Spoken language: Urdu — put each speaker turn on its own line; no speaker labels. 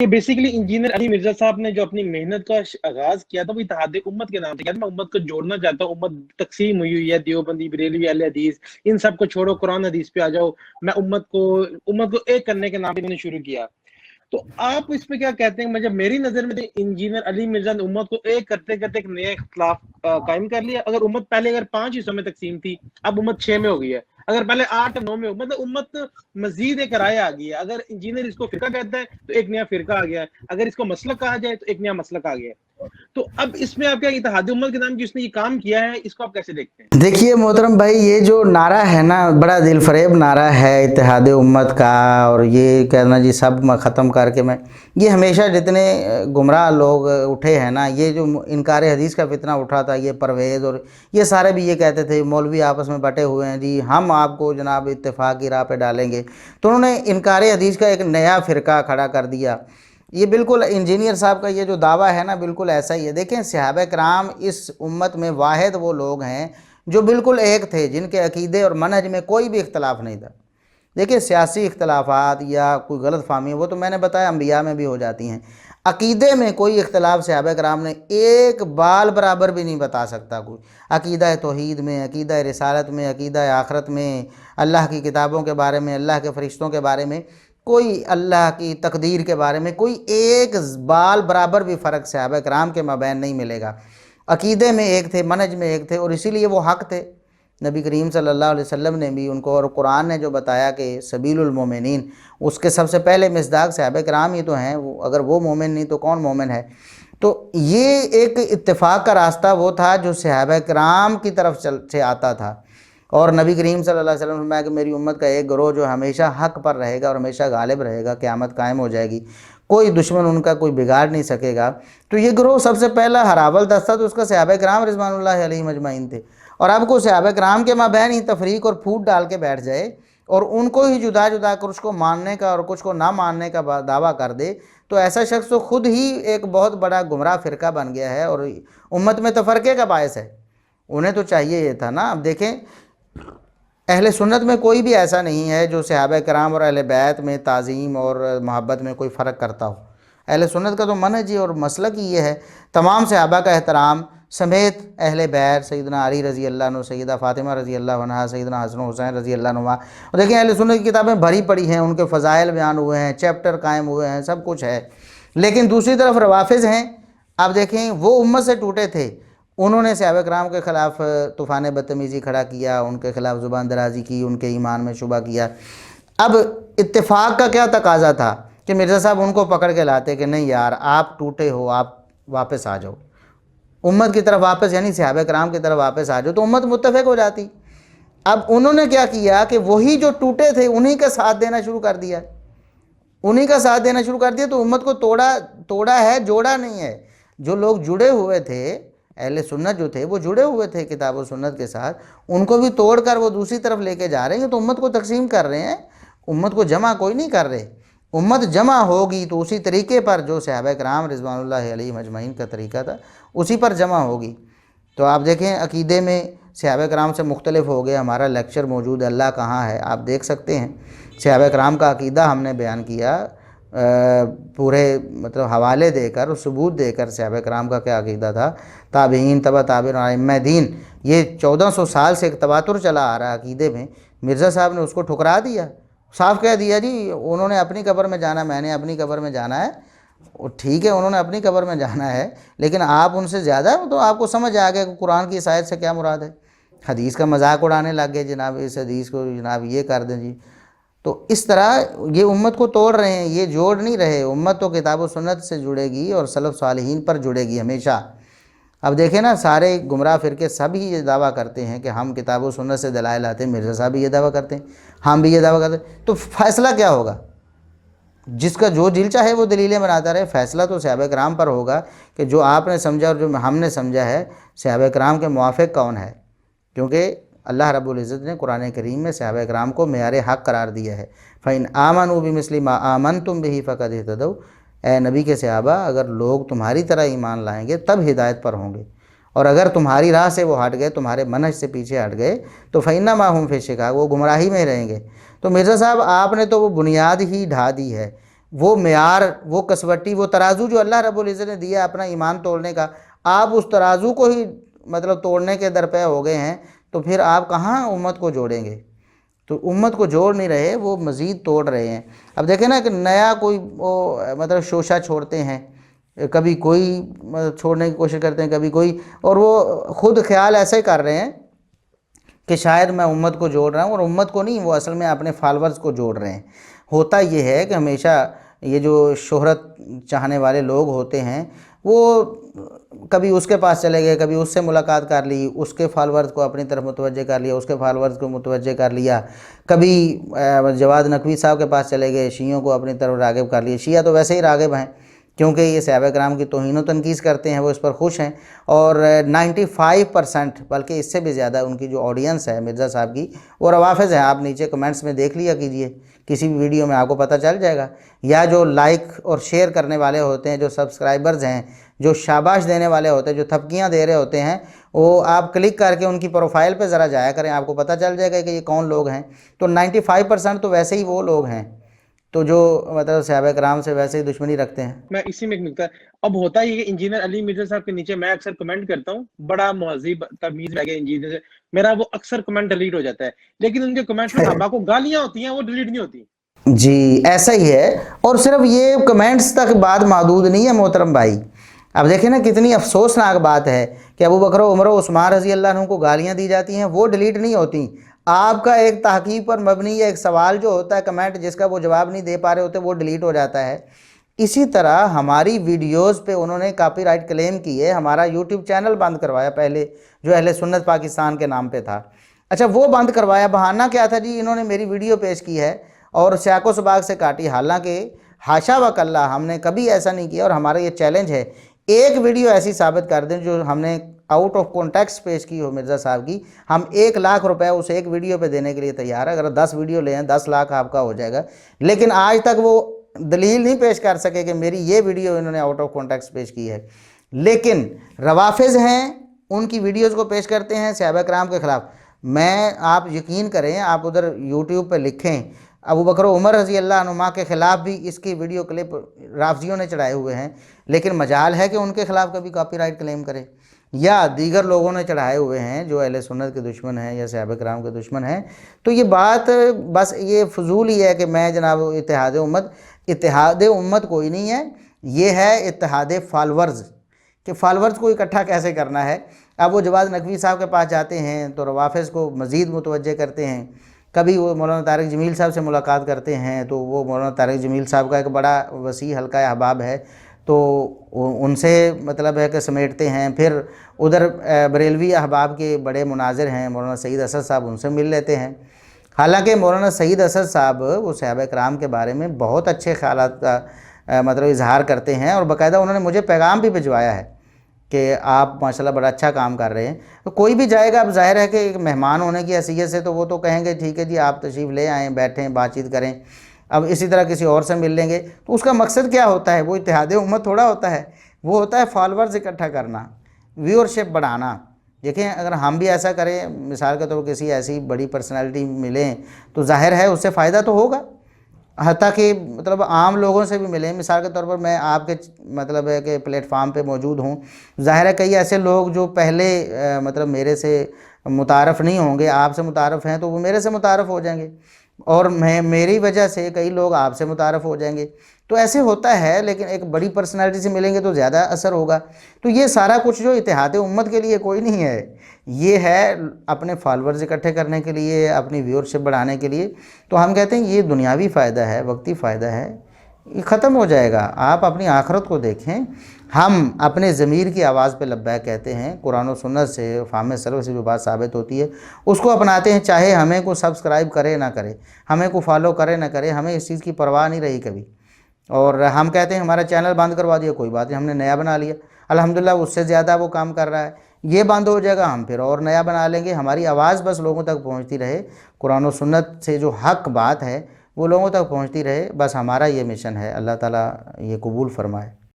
یہ بیسیکلی انجینئر علی مرزا صاحب نے جو اپنی محنت کا آغاز کیا تھا وہ اتحاد امت کے نام سے کیا تھا. میں امت کو جوڑنا چاہتا ہوں. امت تقسیم ہوئی ہے، دیوبندی، بریلوی، اہل حدیث، ان سب کو چھوڑو، قرآن حدیث پہ آ جاؤ. میں امت کو ایک کرنے کے نام پہ میں نے شروع کیا. تو آپ اس پہ کیا کہتے ہیں؟ مجھے میری نظر میں انجینئر علی مرزا نے امت کو ایک کرتے کرتے ایک نیا اختلاف قائم کر لیا. اگر امت پہلے 5 حصوں میں تقسیم تھی، اب امت 6 میں ہو گئی ہے. اگر پہلے 8 9 میں ہو، مطلب امت مزید ایک رائے آ گئی ہے. اگر انجینئر اس کو فرقہ کہتا ہے تو ایک نیا فرقہ آ گیا ہے، اگر اس کو مسلک کہا جائے تو ایک نیا مسلک آ گیا ہے. تو اب اس میں آپ کیا اتحاد امت کے نام جس نے یہ کام کیا ہے، اس کو آپ کیسے دیکھتے ہیں؟
دیکھیے محترم بھائی، یہ جو نعرہ ہے نا، بڑا دل فریب نعرہ ہے اتحاد امت کا. اور یہ کہنا جی سب ختم کر کے یہ ہمیشہ جتنے گمراہ لوگ اٹھے ہیں نا، یہ جو انکار حدیث کا فتنہ اٹھا تھا، یہ پرویز اور یہ سارے بھی یہ کہتے تھے مولوی آپس میں بٹے ہوئے ہیں جی، ہم آپ کو جناب اتفاق کی راہ پہ ڈالیں گے. تو انہوں نے انکار حدیث کا ایک نیا فرقہ کھڑا کر دیا. یہ بالکل انجینئر صاحب کا یہ جو دعویٰ ہے نا، بالکل ایسا ہی ہے. دیکھیں صحابہ کرام اس امت میں واحد وہ لوگ ہیں جو بالکل ایک تھے، جن کے عقیدے اور منہج میں کوئی بھی اختلاف نہیں تھا. دیکھیں سیاسی اختلافات یا کوئی غلط فہمی وہ تو میں نے بتایا انبیاء میں بھی ہو جاتی ہیں. عقیدے میں کوئی اختلاف صحابہ کرام نے ایک بال برابر بھی نہیں بتا سکتا کوئی. عقیدہ توحید میں، عقیدہ رسالت میں، عقیدہ آخرت میں، اللہ کی کتابوں کے بارے میں، اللہ کے فرشتوں کے بارے میں، کوئی اللہ کی تقدیر کے بارے میں کوئی ایک بال برابر بھی فرق صحابہ کرام کے مابین نہیں ملے گا. عقیدے میں ایک تھے، منہج میں ایک تھے، اور اسی لیے وہ حق تھے. نبی کریم صلی اللہ علیہ وسلم نے بھی ان کو، اور قرآن نے جو بتایا کہ سبیل المومنین، اس کے سب سے پہلے مصداق صحابہ کرام ہی تو ہیں. اگر وہ مومن نہیں تو کون مومن ہے؟ تو یہ ایک اتفاق کا راستہ وہ تھا جو صحابہ کرام کی طرف سے آتا تھا. اور نبی کریم صلی اللہ علیہ وسلم نے فرمایا کہ میری امت کا ایک گروہ جو ہمیشہ حق پر رہے گا اور ہمیشہ غالب رہے گا، قیامت قائم ہو جائے گی، کوئی دشمن ان کا کوئی بگاڑ نہیں سکے گا. تو یہ گروہ سب سے پہلا ہراول دستہ تو اس کا صحابہ کرام رضوان اللہ علیہم اجمعین تھے. اور اب کو صحابہ کرام کے مابین ہی تفریق اور پھوٹ ڈال کے بیٹھ جائے اور ان کو ہی جدا جدا کر اس کو ماننے کا اور کچھ کو نہ ماننے کا دعویٰ کر دے، تو ایسا شخص تو خود ہی ایک بہت بڑا گمراہ فرقہ بن گیا ہے اور امت میں تفرقے کا باعث ہے. انہیں تو چاہیے یہ تھا نا. اب دیکھیں اہل سنت میں کوئی بھی ایسا نہیں ہے جو صحابہ کرام اور اہل بیت میں تعظیم اور محبت میں کوئی فرق کرتا ہو. اہل سنت کا تو منہج اور مسلک ہی یہ ہے، تمام صحابہ کا احترام سمیت اہل بیت، سیدنا علی رضی اللہ عنہ، سیدہ فاطمہ رضی اللہ عنہ، سیدنا حسن و حسین رضی اللہ عنہ. اور دیکھیں اہل سنت کی کتابیں بھری پڑی ہیں، ان کے فضائل بیان ہوئے ہیں، چیپٹر قائم ہوئے ہیں، سب کچھ ہے. لیکن دوسری طرف روافظ ہیں. آپ دیکھیں وہ امت سے ٹوٹے تھے، انہوں نے صحابہ کرام کے خلاف طوفان بدتمیزی کھڑا کیا، ان کے خلاف زبان درازی کی، ان کے ایمان میں شبہ کیا. اب اتفاق کا کیا تقاضا تھا کہ مرزا صاحب ان کو پکڑ کے لاتے کہ نہیں یار آپ ٹوٹے ہو، آپ واپس آ جاؤ امت کی طرف واپس، یعنی صحابہ کرام کی طرف واپس آ جاؤ، تو امت متفق ہو جاتی. اب انہوں نے کیا کیا کہ وہی جو ٹوٹے تھے انہی کا ساتھ دینا شروع کر دیا، انہی کا ساتھ دینا شروع کر دیا. تو امت کو توڑا ہے، جوڑا نہیں ہے. جو لوگ جڑے ہوئے تھے، اہل سنت جو تھے وہ جڑے ہوئے تھے کتاب و سنت کے ساتھ، ان کو بھی توڑ کر وہ دوسری طرف لے کے جا رہے ہیں. تو امت کو تقسیم کر رہے ہیں، امت کو جمع کوئی نہیں کر رہے. امت جمع ہوگی تو اسی طریقے پر جو صحابہ کرام رضوان اللہ علیہم اجمعین کا طریقہ تھا اسی پر جمع ہوگی. تو آپ دیکھیں عقیدے میں صحابہ کرام سے مختلف ہو گئے. ہمارا لیکچر موجود ہے اللہ کہاں ہے، آپ دیکھ سکتے ہیں. صحابہ کرام کا عقیدہ ہم نے بیان کیا، پورے مطلب حوالے دے کر، ثبوت دے کر صحابہ کرام کا کیا عقیدہ تھا. تابعین، تبع تابعین، ائمہ دین، یہ 1400 سال سے ایک تواتر چلا آ رہا ہے عقیدے میں. مرزا صاحب نے اس کو ٹھکرا دیا، صاف کہہ دیا جی انہوں نے اپنی قبر میں جانا، میں نے اپنی قبر میں جانا ہے. ٹھیک ہے انہوں نے اپنی قبر میں جانا ہے، لیکن آپ ان سے زیادہ، تو آپ کو سمجھ آ گیا کہ قرآن کی اس آیت سے کیا مراد ہے. حدیث کا مذاق اڑانے لگ گئے جناب، اس حدیث کو جناب یہ کر دیں جی. تو اس طرح یہ امت کو توڑ رہے ہیں، یہ جوڑ نہیں رہے. امت تو کتاب و سنت سے جڑے گی اور سلف صالحین پر جڑے گی ہمیشہ. اب دیکھیں نا سارے گمراہ فرقے سب ہی یہ دعویٰ کرتے ہیں کہ ہم کتاب و سنت سے دلائل آتے ہیں. مرزا صاحب بھی یہ دعویٰ کرتے ہیں، ہم بھی یہ دعویٰ کرتے ہیں. تو فیصلہ کیا ہوگا؟ جس کا جو دل چاہے وہ دلیلیں بناتا رہے. فیصلہ تو صحابہ کرام پر ہوگا کہ جو آپ نے سمجھا اور جو ہم نے سمجھا ہے، صحابہ کرام کے موافق کون ہے. کیونکہ اللہ رب العزت نے قرآن کریم میں صحابہ کرام کو معیار حق قرار دیا ہے. فَإِنْ آمَنُوا بِمِثْلِ مَا آمَنْتُمْ بِهِ فَقَدِ اهْتَدَوْا. اے نبی کے صحابہ، اگر لوگ تمہاری طرح ایمان لائیں گے تب ہدایت پر ہوں گے، اور اگر تمہاری راہ سے وہ ہٹ گئے، تمہارے منہج سے پیچھے ہٹ گئے، تو فَإِنَّمَا هُمْ فِي شِقَاقٍ، وہ گمراہی میں رہیں گے. تو مرزا صاحب آپ نے تو وہ بنیاد ہی ڈھا دی ہے. وہ معیار، وہ کسوٹی، وہ ترازو جو اللہ رب العزت نے دیا اپنا ایمان تولنے کا، آپ اس ترازو کو ہی مطلب توڑنے کے درپے ہو گئے ہیں، تو پھر آپ کہاں امت کو جوڑیں گے؟ تو امت کو جوڑ نہیں رہے، وہ مزید توڑ رہے ہیں۔ اب دیکھیں نا کہ نیا کوئی وہ مطلب شوشہ چھوڑتے ہیں، کبھی کوئی چھوڑنے کی کوشش کرتے ہیں، کبھی کوئی، اور وہ خود خیال ایسے کر رہے ہیں کہ شاید میں امت کو جوڑ رہا ہوں، اور امت کو نہیں، وہ اصل میں اپنے فالورز کو جوڑ رہے ہیں۔ ہوتا یہ ہے کہ ہمیشہ یہ جو شہرت چاہنے والے لوگ ہوتے ہیں، وہ کبھی اس کے پاس چلے گئے، کبھی اس سے ملاقات کر لی، اس کے فالورز کو اپنی طرف متوجہ کر لیا، اس کے فالورز کو متوجہ کر لیا، کبھی جواد نقوی صاحب کے پاس چلے گئے، شیعوں کو اپنی طرف راغب کر لیا۔ شیعہ تو ویسے ہی راغب ہیں، کیونکہ یہ صحابہ کرام کی توہین و تنقید کرتے ہیں، وہ اس پر خوش ہیں، اور 95% بلکہ اس سے بھی زیادہ ان کی جو آڈینس ہے مرزا صاحب کی، وہ روافظ ہیں۔ آپ نیچے کمنٹس میں دیکھ لیا کیجئے، کسی بھی ویڈیو میں آپ کو پتہ چل جائے گا، یا جو لائک اور شیئر کرنے والے ہوتے ہیں، جو سبسکرائبرز ہیں، جو شاباش دینے والے ہوتے ہیں، جو تھپکیاں دے رہے ہوتے ہیں، وہ آپ کلک کر کے ان کی پروفائل پہ ذرا جایا کریں، آپ کو پتہ چل جائے گا کہ یہ کون لوگ ہیں۔ تو 95% تو ویسے ہی وہ لوگ ہیں تو جو مطلب صحابہ کرام سے ویسے ہی دشمنی رکھتے ہیں۔
میں اسی میں ایک نکتا ہے، اب ہوتا یہ کہ انجینئر علی مرزا صاحب کے نیچے میں اکثر کمنٹ کرتا ہوں، بڑا مہذب تمیز لگے انجینئر سے، میرا وہ اکثر کمنٹ ڈیلیٹ ہو جاتا ہے، لیکن ان کے کمنٹس میں صحابہ کو گالیاں ہوتی ہیں، وہ ڈیلیٹ نہیں ہوتی۔
جی ایسا ہی ہے، اور صرف یہ کمنٹس تک بات محدود نہیں ہے محترم بھائی۔ اب دیکھیں نا کتنی افسوسناک بات ہے کہ ابو بکر و عمر و عثمان رضی اللہ عنہ کو گالیاں دی جاتی ہیں، وہ ڈیلیٹ نہیں ہوتی۔ آپ کا ایک تحقیق پر مبنی ایک سوال جو ہوتا ہے کمنٹ جس کا وہ جواب نہیں دے پا رہے ہوتے، وہ ڈیلیٹ ہو جاتا ہے۔ اسی طرح ہماری ویڈیوز پہ انہوں نے کاپی رائٹ کلیم کیے، ہمارا یوٹیوب چینل بند کروایا پہلے، جو اہل سنت پاکستان کے نام پہ تھا۔ اچھا وہ بند کروایا، بہانہ کیا تھا جی؟ انہوں نے میری ویڈیو پیش کی ہے اور سیاق و سباق سے کاٹی، حالانکہ حاشا وکلا ہم نے کبھی ایسا نہیں کیا، اور ہمارا یہ چیلنج ہے ایک ویڈیو ایسی ثابت کر دیں جو ہم نے آؤٹ آف کانٹیکسٹ پیش کی ہو مرزا صاحب کی، ہم 1,00,000 روپے اس ایک ویڈیو پہ دینے کے لیے تیار ہے۔ اگر 10 ویڈیو لے ہیں 10 لاکھ آپ کا ہو جائے گا، لیکن آج تک وہ دلیل نہیں پیش کر سکے کہ میری یہ ویڈیو انہوں نے آؤٹ آف کانٹیکسٹ پیش کی ہے۔ لیکن روافظ ہیں، ان کی ویڈیوز کو پیش کرتے ہیں صحابہ کرام کے خلاف۔ میں آپ یقین کریں، آپ ادھر یوٹیوب پہ لکھیں ابو بکر و عمر رضی اللہ عنہما کے خلاف بھی اس کی ویڈیو کلپ رافضیوں نے چڑھائے ہوئے ہیں، لیکن مجال ہے کہ ان کے خلاف کبھی کاپی رائٹ کلیم کرے، یا دیگر لوگوں نے چڑھائے ہوئے ہیں جو اہل سنت کے دشمن ہیں یا صحابہ کرام کے دشمن ہیں۔ تو یہ بات بس یہ فضول ہی ہے کہ میں جناب اتحاد امت کوئی نہیں ہے، یہ ہے اتحاد فالورز، کہ فالورز کو اکٹھا کیسے کرنا ہے۔ اب وہ جواد نقوی صاحب کے پاس جاتے ہیں تو روافظ کو مزید متوجہ کرتے ہیں، کبھی وہ مولانا طارق جمیل صاحب سے ملاقات کرتے ہیں تو وہ مولانا طارق جمیل صاحب کا ایک بڑا وسیع حلقہ احباب ہے، تو ان سے مطلب ہے کہ سمیٹتے ہیں۔ پھر ادھر بریلوی احباب کے بڑے مناظر ہیں مولانا سعید اسد صاحب، ان سے مل لیتے ہیں۔ حالانکہ مولانا سعید اسد صاحب وہ صحابہ کرام کے بارے میں بہت اچھے خیالات کا مطلب اظہار کرتے ہیں، اور باقاعدہ انہوں نے مجھے پیغام بھی بھجوایا ہے کہ آپ ماشاءاللہ بڑا اچھا کام کر رہے ہیں۔ تو کوئی بھی جائے گا، اب ظاہر ہے کہ ایک مہمان ہونے کی حیثیت سے تو وہ تو کہیں گے ٹھیک ہے جی آپ تشریف لے آئیں، بیٹھیں، بات چیت کریں۔ اب اسی طرح کسی اور سے مل لیں گے تو اس کا مقصد کیا ہوتا ہے؟ وہ اتحاد امت تھوڑا ہوتا ہے، وہ ہوتا ہے فالورز اکٹھا کرنا، ویورشپ بڑھانا۔ دیکھیں اگر ہم بھی ایسا کریں، مثال کے طور پر کسی ایسی بڑی پرسنالٹی ملیں تو ظاہر ہے اس سے فائدہ تو ہوگا، حتیٰ کہ مطلب عام لوگوں سے بھی ملیں۔ مثال کے طور پر میں آپ کے مطلب ہے کہ پلیٹ فارم پہ موجود ہوں، ظاہر ہے کئی ایسے لوگ جو پہلے مطلب میرے سے متعارف نہیں ہوں گے، آپ سے متعارف ہیں تو وہ میرے سے متعارف ہو جائیں گے، اور میری وجہ سے کئی لوگ آپ سے متعارف ہو جائیں گے، تو ایسے ہوتا ہے۔ لیکن ایک بڑی پرسنالٹی سے ملیں گے تو زیادہ اثر ہوگا۔ تو یہ سارا کچھ جو اتحاد امت کے لیے کوئی نہیں ہے، یہ ہے اپنے فالورز اکٹھے کرنے کے لیے، اپنی ویورشپ بڑھانے کے لیے۔ تو ہم کہتے ہیں یہ دنیاوی فائدہ ہے، وقتی فائدہ ہے، یہ ختم ہو جائے گا، آپ اپنی آخرت کو دیکھیں۔ ہم اپنے ضمیر کی آواز پہ لبیک کہتے ہیں، قرآن و سنت سے، فہم سلف سے جو بات ثابت ہوتی ہے اس کو اپناتے ہیں، چاہے ہمیں کو سبسکرائب کرے نہ کرے، ہمیں کو فالو کرے نہ کرے، ہمیں اس چیز کی پرواہ نہیں رہی کبھی۔ اور ہم کہتے ہیں ہمارا چینل بند کروا دیا، کوئی بات نہیں، ہم نے نیا بنا لیا، الحمدللہ اس سے زیادہ وہ کام کر رہا ہے، یہ بند ہو جائے گا ہم پھر اور نیا بنا لیں گے۔ ہماری آواز بس لوگوں تک پہنچتی رہے، قرآن و سنت سے جو حق بات ہے وہ لوگوں تک پہنچتی رہے، بس ہمارا یہ مشن ہے۔ اللہ تعالیٰ یہ قبول فرمائے۔